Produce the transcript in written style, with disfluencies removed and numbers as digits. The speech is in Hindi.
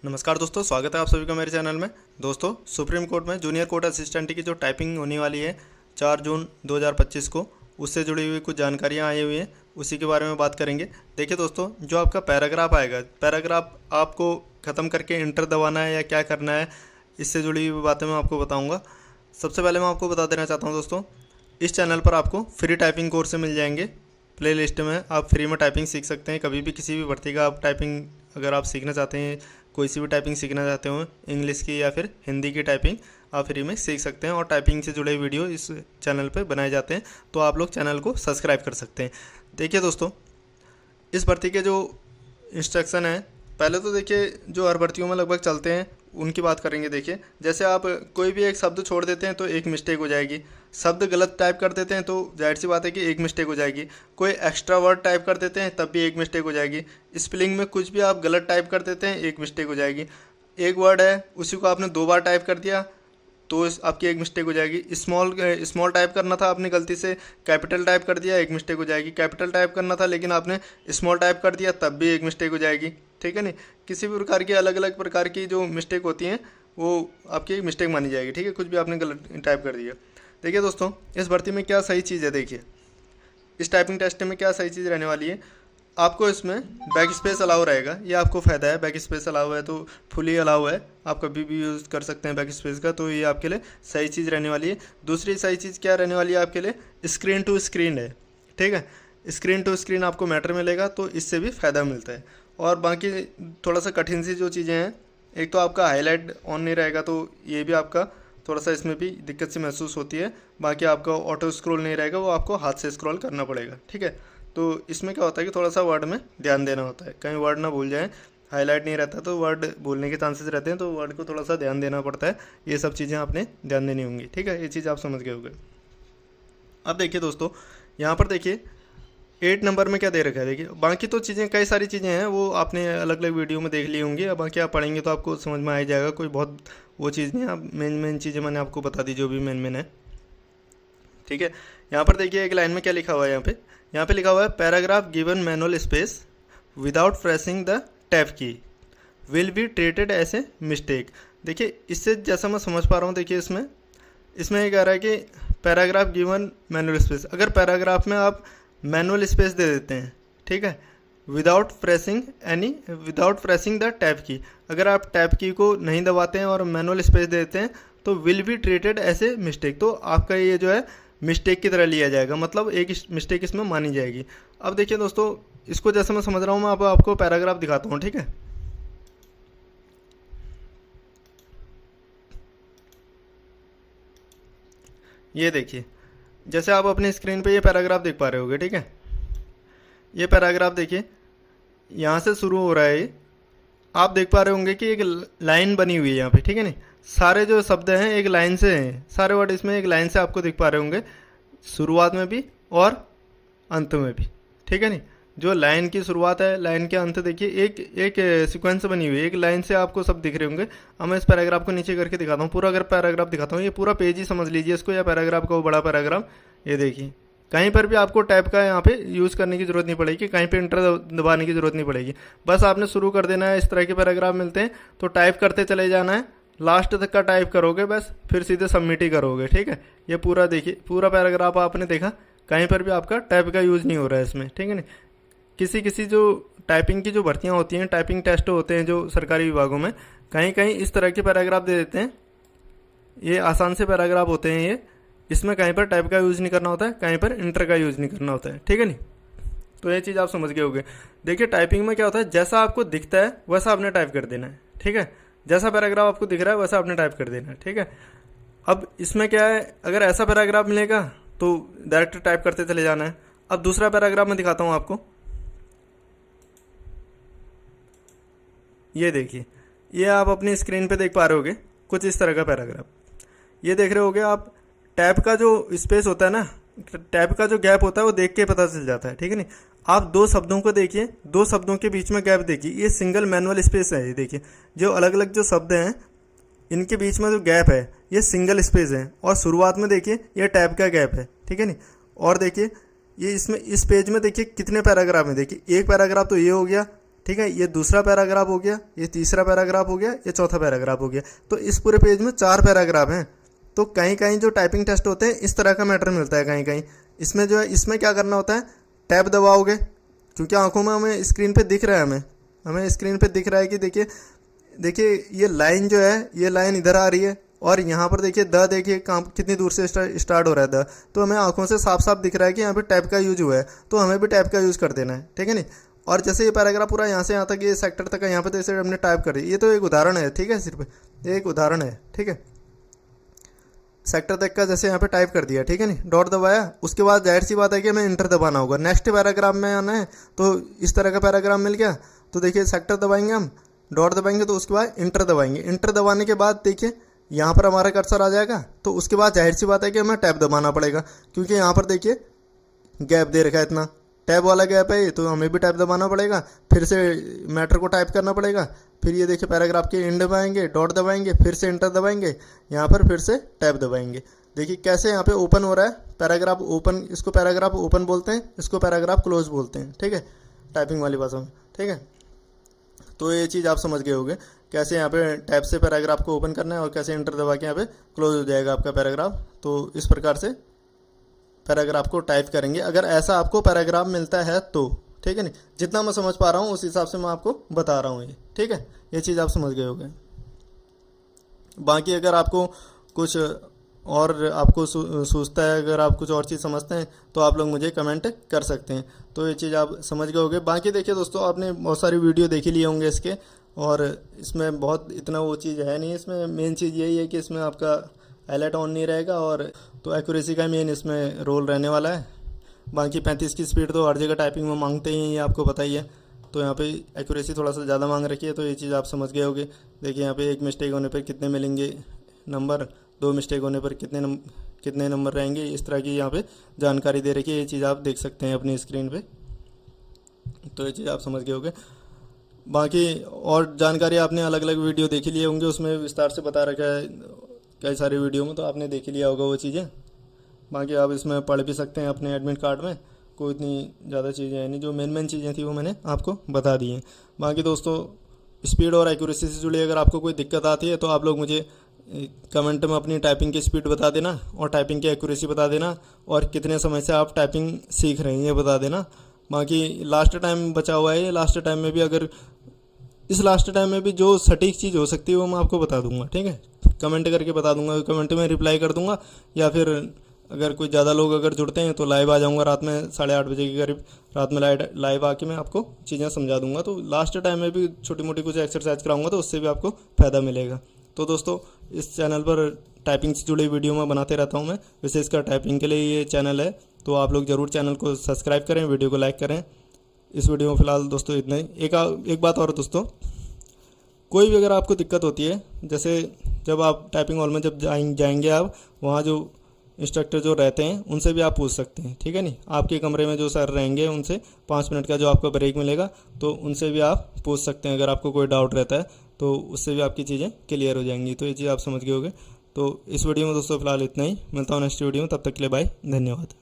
नमस्कार दोस्तों, स्वागत है आप सभी का मेरे चैनल में। दोस्तों, सुप्रीम कोर्ट में जूनियर कोर्ट असिस्टेंट की जो टाइपिंग होने वाली है 4 जून 2025 को, उससे जुड़ी हुई कुछ जानकारियां आई हुई हैं, उसी के बारे में बात करेंगे। देखिए दोस्तों, जो आपका पैराग्राफ आएगा, पैराग्राफ आपको ख़त्म करके इंटर दबाना है या क्या करना है, इससे जुड़ी हुई बातें मैं आपको बताऊँगा। सबसे पहले मैं आपको बता देना चाहता हूँ दोस्तों, इस चैनल पर आपको फ्री टाइपिंग कोर्स मिल जाएंगे। प्ले लिस्ट में आप फ्री में टाइपिंग सीख सकते हैं। कभी भी किसी भी भर्ती का आप टाइपिंग अगर आप सीखना चाहते हैं, कोई सी भी टाइपिंग सीखना चाहते हो, इंग्लिश की या फिर हिंदी की टाइपिंग, आप फ्री में सीख सकते हैं। और टाइपिंग से जुड़े वीडियो इस चैनल पे बनाए जाते हैं, तो आप लोग चैनल को सब्सक्राइब कर सकते हैं। देखिए दोस्तों, इस भर्ती के जो इंस्ट्रक्शन है, पहले तो देखिए जो हर भर्तियों में लगभग चलते हैं उनकी बात करेंगे। देखिए, जैसे आप कोई भी एक शब्द छोड़ देते हैं तो एक मिस्टेक हो जाएगी। शब्द गलत टाइप कर देते हैं तो जाहिर सी बात है कि एक मिस्टेक हो जाएगी। कोई एक्स्ट्रा वर्ड टाइप कर देते हैं तब भी एक मिस्टेक हो जाएगी। स्पेलिंग में कुछ भी आप गलत टाइप कर देते हैं, एक मिस्टेक हो जाएगी। एक वर्ड है, उसी को आपने 2 बार टाइप कर दिया तो आपकी एक मिस्टेक हो जाएगी। स्मॉल टाइप करना था, आपने गलती से कैपिटल टाइप कर दिया, एक मिस्टेक हो जाएगी। कैपिटल टाइप करना था लेकिन आपने स्मॉल टाइप कर दिया, तब भी एक मिस्टेक हो जाएगी। ठीक है नहीं, किसी भी प्रकार की अलग अलग प्रकार की जो मिस्टेक होती हैं वो आपकी एक मिस्टेक मानी जाएगी। ठीक है, कुछ भी आपने गलत टाइप कर दिया। देखिए दोस्तों, इस भर्ती में क्या सही चीज़ है, देखिए इस टाइपिंग टेस्ट में क्या सही चीज़ रहने वाली है। आपको इसमें बैक स्पेस अलाउ रहेगा, ये आपको फ़ायदा है। बैक स्पेस अलाउ है तो फुली अलाउ है, आप कभी भी यूज़ कर सकते हैं बैक स्पेस का, तो ये आपके लिए सही चीज़ रहने वाली है। दूसरी सही चीज़ क्या रहने वाली है आपके लिए, स्क्रीन टू स्क्रीन है। ठीक है, स्क्रीन टू स्क्रीन आपको मैटर मिलेगा, तो इससे भी फ़ायदा मिलता है। और बाकी थोड़ा सा कठिन सी जो चीज़ें हैं, एक तो आपका हाईलाइट ऑन नहीं रहेगा, तो ये भी आपका थोड़ा सा इसमें भी दिक्कत सी महसूस होती है। बाकी आपका ऑटो स्क्रॉल नहीं रहेगा, वो आपको हाथ से स्क्रॉल करना पड़ेगा। ठीक है, तो इसमें क्या होता है कि थोड़ा सा वर्ड में ध्यान देना होता है, कहीं वर्ड ना भूल जाए। हाईलाइट नहीं रहता तो वर्ड भूलने के चांसेस रहते हैं, तो वर्ड को थोड़ा सा ध्यान देना पड़ता है। ये सब चीज़ें आपने ध्यान देनी होंगी। ठीक है, ये चीज़ आप समझ गए होंगे। अब देखिए दोस्तों, यहाँ पर देखिए 8 नंबर में क्या दे रखा है। देखिए, बाकी तो चीज़ें कई सारी चीज़ें हैं, वो आपने अलग अलग वीडियो में देख ली होंगी। अब बाकी आप पढ़ेंगे तो आपको समझ में आ ही जाएगा, कोई बहुत वो चीज़ नहीं है। अब मेन चीज़ें मैंने आपको बता दी, जो भी मेन है। ठीक है, यहाँ पर देखिए एक लाइन में क्या लिखा हुआ है। यहाँ पे लिखा हुआ है, paragraph given manual space without pressing the tab key will be treated as a mistake. देखिए, इससे जैसा मैं समझ पा रहा हूँ, देखिए इसमें ये कह रहा है कि पैराग्राफ गिवन मैनुअल स्पेस, अगर पैराग्राफ में आप मैनुअल स्पेस दे देते हैं, ठीक है, विदाउट प्रेसिंग द टैब की, अगर आप टैब की को नहीं दबाते हैं और मैनुअल स्पेस दे देते हैं, तो will be treated as a mistake, तो आपका ये जो है मिस्टेक की तरह लिया जाएगा, मतलब एक मिस्टेक इसमें मानी जाएगी। अब देखिए दोस्तों, इसको जैसे मैं समझ रहा हूँ, मैं आपको पैराग्राफ दिखाता हूँ। ठीक है, ये देखिए, जैसे आप अपनी स्क्रीन पे ये पैराग्राफ देख पा रहे होगे। ठीक है, ये पैराग्राफ देखिए यहाँ से शुरू हो रहा है। ये आप देख पा रहे होंगे कि एक लाइन बनी हुई है यहाँ पे। ठीक है नहीं, सारे जो शब्द हैं एक लाइन से हैं, सारे वर्ड इसमें एक लाइन से आपको दिख पा रहे होंगे, शुरुआत में भी और अंत में भी। ठीक है नहीं, जो लाइन की शुरुआत है, लाइन के अंत देखिए एक सीक्वेंस बनी हुई है, एक लाइन से आपको सब दिख रहे होंगे। अब मैं इस पैराग्राफ को नीचे करके दिखाता हूँ, पूरा अगर पैराग्राफ दिखाता हूँ, ये पूरा पेज ही समझ लीजिए इसको, या पैराग्राफ का वो बड़ा पैराग्राफ। ये देखिए, कहीं पर भी आपको टैब का यहाँ पे यूज़ करने की ज़रूरत नहीं पड़ेगी, कहीं पे इंटर दबाने की ज़रूरत नहीं पड़ेगी। बस आपने शुरू कर देना है। इस तरह के पैराग्राफ मिलते हैं तो टाइप करते चले जाना है, लास्ट तक का टाइप करोगे बस, फिर सीधे सबमिट ही करोगे। ठीक है, ये पूरा देखिए, पूरा पैराग्राफ आपने देखा, कहीं पर भी आपका टैब का यूज़ नहीं हो रहा है इसमें। ठीक है ना, किसी जो टाइपिंग की जो भर्तियाँ होती हैं, टाइपिंग टेस्ट होते हैं जो सरकारी विभागों में, कहीं कहीं इस तरह के पैराग्राफ दे देते हैं। ये आसान से पैराग्राफ होते हैं, ये इसमें कहीं पर टाइप का यूज़ नहीं करना होता है, कहीं पर इंटर का यूज़ नहीं करना होता है। ठीक है नहीं, तो ये चीज़ आप समझ गए होंगे। देखिए, टाइपिंग में क्या होता है, जैसा आपको दिखता है वैसा आपने टाइप कर देना है। ठीक है, जैसा पैराग्राफ आपको दिख रहा है वैसा आपने टाइप कर देना है। ठीक है, अब इसमें क्या है, अगर ऐसा पैराग्राफ मिलेगा तो डायरेक्ट टाइप करते चले जाना है। अब दूसरा पैराग्राफ मैं दिखाता हूँ आपको। ये देखिए, ये आप अपनी स्क्रीन पे देख पा रहे होगे, कुछ इस तरह का पैराग्राफ। ये देख रहे होगे आप, टैब का जो स्पेस होता है ना, टैब का जो गैप होता है वो देख के पता चल जाता है। ठीक है नहीं, आप 2 शब्दों को देखिए, 2 शब्दों के बीच में गैप देखिए, ये सिंगल मैनुअल स्पेस है। ये देखिए, जो अलग अलग जो शब्द हैं इनके बीच में जो गैप है ये सिंगल स्पेस है, और शुरुआत में देखिए ये टैब का गैप है। ठीक है नहीं, और देखिए ये इसमें इस पेज में देखिए कितने पैराग्राफ हैं। देखिए, एक पैराग्राफ तो ये हो गया, ठीक है, ये दूसरा पैराग्राफ हो गया, ये तीसरा पैराग्राफ हो गया, ये चौथा पैराग्राफ हो गया। तो इस पूरे पेज में 4 पैराग्राफ हैं। तो कहीं कहीं जो टाइपिंग टेस्ट होते हैं इस तरह का मैटर मिलता है, कहीं कहीं इसमें जो है, इसमें क्या करना होता है, टैब दबाओगे क्योंकि आंखों में हमें स्क्रीन पे दिख रहा है, हमें स्क्रीन पे दिख रहा है कि देखिए ये लाइन जो है, ये लाइन इधर आ रही है और यहाँ पर देखिए देखिए कहाँ कितनी दूर से स्टार्ट हो रहा है तो हमें आंखों से साफ साफ दिख रहा है कि यहाँ पे टैब का यूज हुआ है, तो हमें भी टैब का यूज़ कर देना है, ठीक है नहीं। और जैसे ये पैराग्राफ पूरा यहाँ से यहाँ तक, ये सेक्टर तक है, यहाँ पे जैसे हमने टाइप कर दी, ये तो एक उदाहरण है, ठीक है, सिर्फ एक उदाहरण है, ठीक है। सेक्टर तक का जैसे यहाँ पे टाइप कर दिया, ठीक है नहीं, डॉट दबाया, उसके बाद जाहिर सी बात है कि हमें इंटर दबाना होगा, नेक्स्ट पैराग्राफ में आना है। तो इस तरह का पैराग्राफ मिल गया, तो देखिए सेक्टर दबाएंगे हम, डॉट दबाएंगे, तो उसके बाद इंटर दबाएंगे। इंटर दबाने के बाद देखिए यहाँ पर हमारा कर्सर आ जाएगा, तो उसके बाद जाहिर सी बात है कि हमें टैब दबाना पड़ेगा, क्योंकि यहाँ पर देखिए गैप दे रखा है, इतना टैब वाला गैप है, तो हमें भी टैब दबाना पड़ेगा, फिर से मैटर को टाइप करना पड़ेगा। फिर ये देखिए पैराग्राफ के एंड दबाएंगे, डॉट दबाएंगे, फिर से इंटर दबाएंगे, यहाँ पर फिर से टैब दबाएंगे। देखिए कैसे यहाँ पे ओपन हो रहा है पैराग्राफ, ओपन, इसको पैराग्राफ ओपन बोलते हैं, इसको पैराग्राफ क्लोज बोलते हैं, ठीक है, टाइपिंग वाली भाषा में, ठीक है। तो ये चीज़ आप समझ गए होंगे कैसे यहाँ पे टैब से पैराग्राफ को ओपन करना है और कैसे इंटर दबा के यहाँ पे क्लोज हो जाएगा आपका पैराग्राफ। तो इस प्रकार से पैराग्राफ को टाइप करेंगे, अगर ऐसा आपको पैराग्राफ मिलता है तो, ठीक है नहीं। जितना मैं समझ पा रहा हूँ उस हिसाब से मैं आपको बता रहा हूँ ये, ठीक है, ये चीज़ आप समझ गए होंगे। बाकी अगर आपको कुछ और आपको सूझता है, अगर आप कुछ और चीज़ समझते हैं तो आप लोग मुझे कमेंट कर सकते हैं। तो ये चीज़ आप समझ गए होंगे। बाकी देखिए दोस्तों, आपने बहुत सारी वीडियो देखी लिए होंगे इसके, और इसमें बहुत इतना वो चीज़ है नहीं, इसमें मेन चीज़ यही है कि इसमें आपका हाईलाइट ऑन नहीं रहेगा, और तो एक्यूरेसी का मेन इसमें रोल रहने वाला है। बाकी 35 की स्पीड तो हर जगह टाइपिंग में मांगते ही हैं, ये आपको पता ही है, तो यहाँ पे एक्यूरेसी थोड़ा सा ज़्यादा मांग रखी है, तो ये चीज़ आप समझ गए होंगे। देखिए यहाँ पे एक मिस्टेक होने पर कितने मिलेंगे नंबर, 2 मिस्टेक होने पर कितने नंबर रहेंगे, इस तरह की यहाँ पे जानकारी दे रखी है, ये चीज़ आप देख सकते हैं अपनी स्क्रीन पे। तो ये चीज़ आप समझ गए होंगे। बाकी और जानकारी आपने अलग अलग वीडियो देख लिए होंगे, उसमें विस्तार से बता रखा है कई सारे वीडियो में, तो आपने देख लिया होगा वो चीज़ें। बाकी आप इसमें पढ़ भी सकते हैं अपने एडमिट कार्ड में, कोई इतनी ज़्यादा चीज़ें हैं नहीं, जो मेन चीज़ें थी वो मैंने आपको बता दी हैं। बाकी दोस्तों, स्पीड और एक्यूरेसी से जुड़ी अगर आपको कोई दिक्कत आती है तो आप लोग मुझे कमेंट में अपनी टाइपिंग की स्पीड बता देना और टाइपिंग की एक्यूरेसी बता देना, और कितने समय से आप टाइपिंग सीख रहे हैं ये बता देना। बाकी लास्ट टाइम बचा हुआ है, लास्ट टाइम में भी अगर इस लास्ट टाइम में भी जो सटीक चीज़ हो सकती है वो मैं आपको बता दूंगा, ठीक है, कमेंट करके बता दूंगा, कमेंट में रिप्लाई कर दूंगा, या फिर अगर कोई ज़्यादा लोग अगर जुड़ते हैं तो लाइव आ जाऊंगा रात में 8:30 बजे के करीब, रात में लाइव आके मैं आपको चीज़ें समझा दूंगा। तो लास्ट टाइम में भी छोटी मोटी कुछ एक्सरसाइज कराऊंगा, तो उससे भी आपको फ़ायदा मिलेगा। तो दोस्तों, इस चैनल पर टाइपिंग से जुड़ी वीडियो मैं बनाते रहता हूँ मैं, विशेषकर टाइपिंग के लिए ये चैनल है, तो आप लोग ज़रूर चैनल को सब्सक्राइब करें, वीडियो को लाइक करें। इस वीडियो में फ़िलहाल दोस्तों इतना ही। एक बात और दोस्तों, कोई भी अगर आपको दिक्कत होती है, जैसे जब आप टाइपिंग हॉल में जब जाएंगे आप, वहाँ जो इंस्ट्रक्टर जो रहते हैं उनसे भी आप पूछ सकते हैं, ठीक है नहीं, आपके कमरे में जो सर रहेंगे उनसे 5 मिनट का जो आपको ब्रेक मिलेगा, तो उनसे भी आप पूछ सकते हैं अगर आपको कोई डाउट रहता है, तो उससे भी आपकी चीज़ें क्लियर हो जाएंगी। तो ये चीज़ आप समझ गए होंगे। तो इस वीडियो में दोस्तों फ़िलहाल इतना ही, मिलता हूँ नेक्स्ट वीडियो में, तब तक के लिए बाय, धन्यवाद।